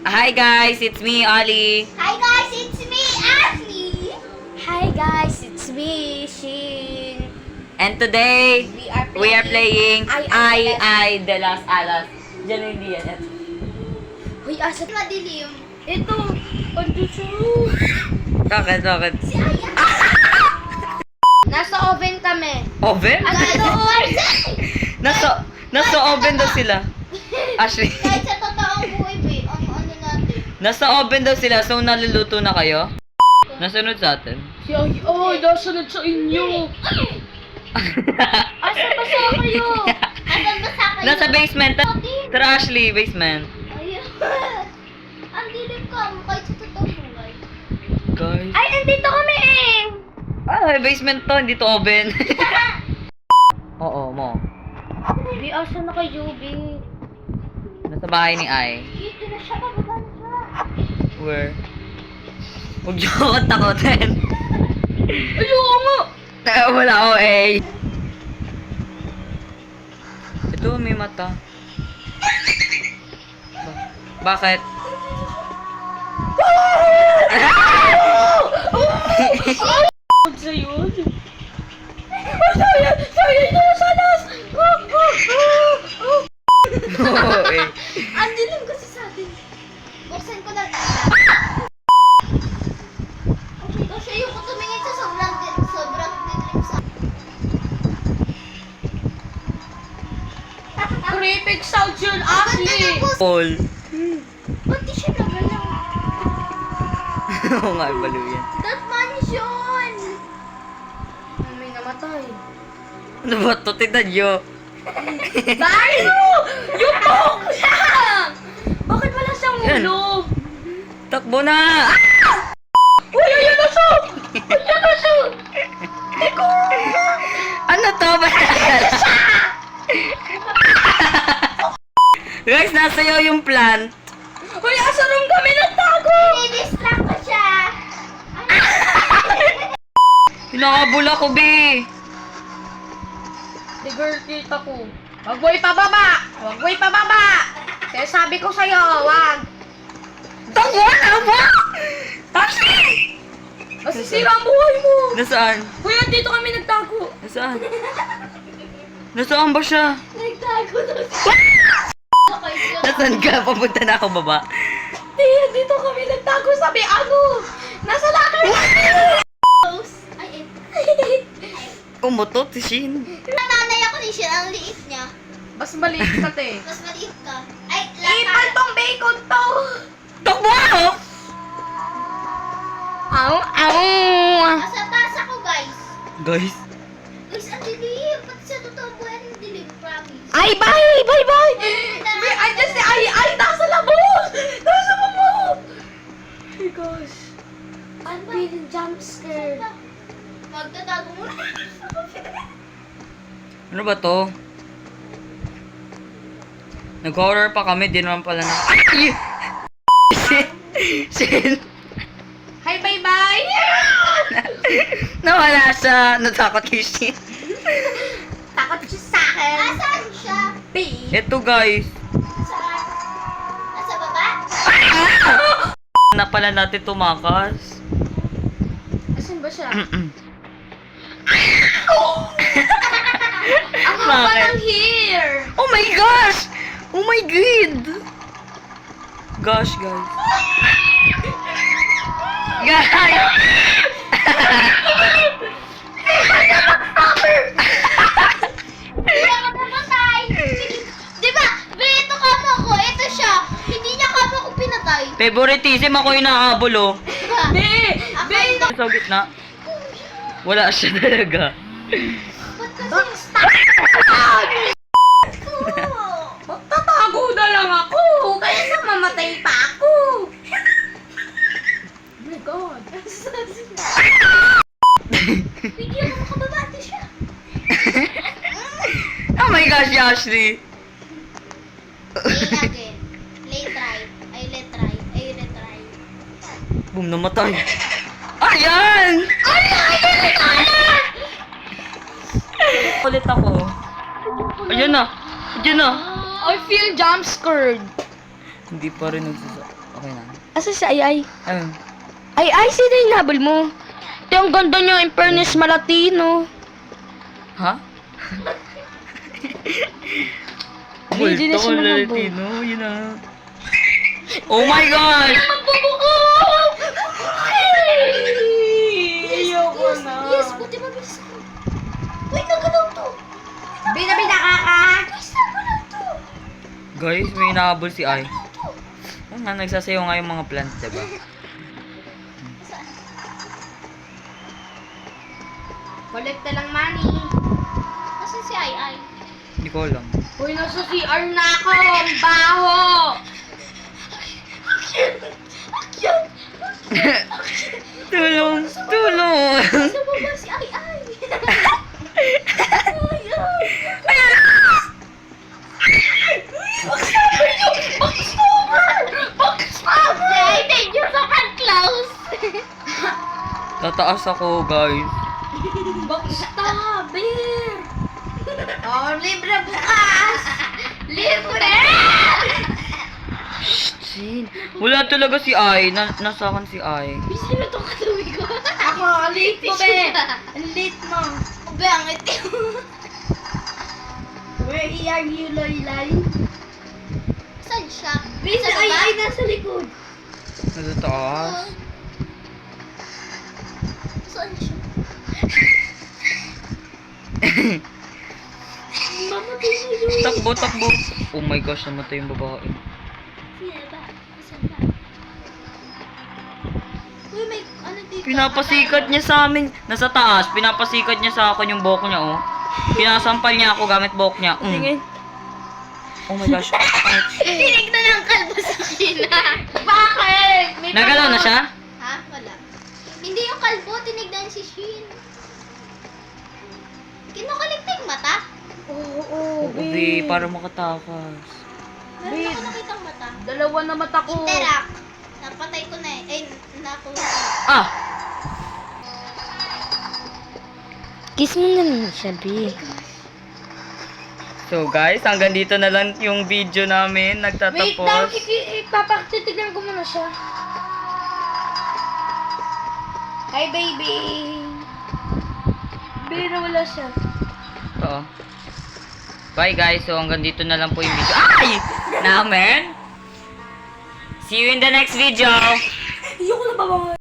Hi guys, it's me, Ollie. Hi guys, it's me, Ashley. Hi guys, it's me, Shin. And today, we are playing I, The Las Alas. Diyan hindi yan. Uy, asa? Madilim. Ito, ando siya. Bakit? Si Aya. Nasa oven kami. Oven? Ganoon. Nasa oven daw sila. Ashley. Kahit sa totoong buhay, babe, ang ano natin. Nasa oven daw sila, so naluluto na kayo? Nasunod sa atin. Si Ay, nasunod sa inyo. Asa ba sa kayo? Asan ba sa kayo? Nasa basement. Tara Ashley, basement. Ayun. Ang dilim ko, kahit sa totoong buhay. Guys. Ay, andito kami eh. Basement to, hindi to oven. Oo, mo. Bi, asa na kayo, Bi? Nasa bahay ni Ai. Dito na siya, bababa na siya. Where? Huwag niyo ako takotin. Ayoko nga. Wala ako eh. Ito, may mata. Bakit? Huwag sa'yo. Sa'yo, ito na sanas. Oo eh. Ang dilim kasi sa atin. Buksan ko na. Okay, kasi yung tumingin sa sobrang dilim sa Creepy sound yun, Ashley. Paul. Ba't di siya nagalaw? Oo nga, baliw yan. That mansion! May namatay. Ano ba ito? Tignan nyo. Tayo! Yung buhok lang! Bakit wala siyang Yan. ulo? Takbo na! Uy, ayan na siya! Ayan na siya! Ano to ba? Guys, nasa iyo yung plant. Uy, asa rin kami nagtago? I-distract ko siya! Hinakabol ako, be. Di girl, kita ko. Wag mo ipababa! Wag mo ipababa! Kaya sabi ko sa'yo, wag! Takbo na ba? Ashley! Masisira ang buhay mo! Nasaan? Uy, andito kami nagtago! Nasaan? Nasaan ba siya? Nagtago na siya. Okay, siya. Nasaan ka? Papunta na ako baba. Di, andito kami nagtago sa may ano! Nasa locker! Ay, Umutot si Shin. nanay ako ni siya, ang liit niya. Mas maliit ka, te. Mas maliit ka. Ay, Ipal tong bacon to! Takbo ako! Aw, aw! Nasa taas ako, guys. Guys. Guys, ang dilim. Pati sa totoong buhay, ang dilim, promise. Ay, bye! Bye, bye! May, andyan si Ay, nasa labos! Nasa labos! Oh my gosh. I'm feeling jump scared. Magtatago muna. Ano ba to? Nag-horror pa kami, di naman pala na... Shin! Hi, bye-bye! Nawala siya. Natakot kay Shin. Takot siya sa akin. Nasaan siya? Babe. Ito guys. Saan? Nasa baba? Na pala natin tumakas. Asan ba siya? Ang Bakit? haba ng hair! Oh my gosh! Oh my god! Gosh, guys. Guys! Hindi ako namatay. Di ba? Ito kamo ko. Ito siya. Hindi niya kamo ko pinatay. Favoritism ako yung nakahabol, oh. Diba? Be! Be! Sa gitna. Wala siya talaga. Ba't kasi Backstab! ko? Magtatago na lang ako! Kaysa mamatay pa ako! Oh my God! Hindi ako makababati siya. Oh my gosh, Ashley. Lay again. Lay try. Ay, lay try. Ay, retry. Boom, namatay. Ayan! Ulit ako. Ayun na. Ayun na. I feel jump scared. Hindi pa rin nagsasa... Okay na. Asa si Ay? Ayun. Ay, sino yung nabal mo? Ito yung ganda niya, in fairness, malatino. Ha? Hindi na Multo siya ko nangabol. Latino. Yun na. Oh my gosh! Ayoko na. Yes, buti mabilis ako. Wait, nagalaw to. Bida-bida ka! Guys, nagalaw to. Guys, may inahabol si Ay. Oh, nga, nagsasayaw nga yung mga plants, diba? Saan? Collect na lang money. Nasaan si Ay? Hindi ko alam. Uy, nasa CR na ako! Ang baho! Tulong! Tulong! Sa baba si Ay. Jay, thank you so much, Klaus. Tataas ako, guys. Basta, beer! Oh, libre bukas. Libre! Sin. Wala talaga si Ay. Nasa akin si Ay. Sino tong katabi ko? Ako, ang late mo, be! Ang late mo! Be, ang itim. Where are you, Loylay? Saan siya? Be, Sa si Ay baba? nasa likod. Nasa taas. Saan siya? Mamatay na yun. Takbo, takbo. Oh my gosh, namatay yung babae. Sino ba? Saan ba? Uy, may ano dito? Pinapasikat niya sa amin. Nasa taas, pinapasikat niya sa akin yung buhok niya, oh. Pinasampal niya ako gamit buhok niya. Sige. Oh my gosh. Ouch. Tinignan ng kalbo si Sheena. Bakit? May Nagalaw na siya? Ha? Wala. Hindi yung kalbo, tinignan si Shin. Kinukulikta yung mata? Oo, Oo, be, para makatakas. Meron Babe. ako nakitang mata. Dalawa na mata ko. Interact. Napatay ko na eh. Ay, nakuha. Ah! Kiss mo na lang siya, B. So guys, hanggang dito na lang yung video namin. Wait lang, Nagtatapos. ipapakititignan ko muna siya. Hi, baby. Baby, nawala siya. Oo. Bye guys. So hanggang dito na lang po yung video. Ay! Namin! See you in the next video! Ayoko na babawal.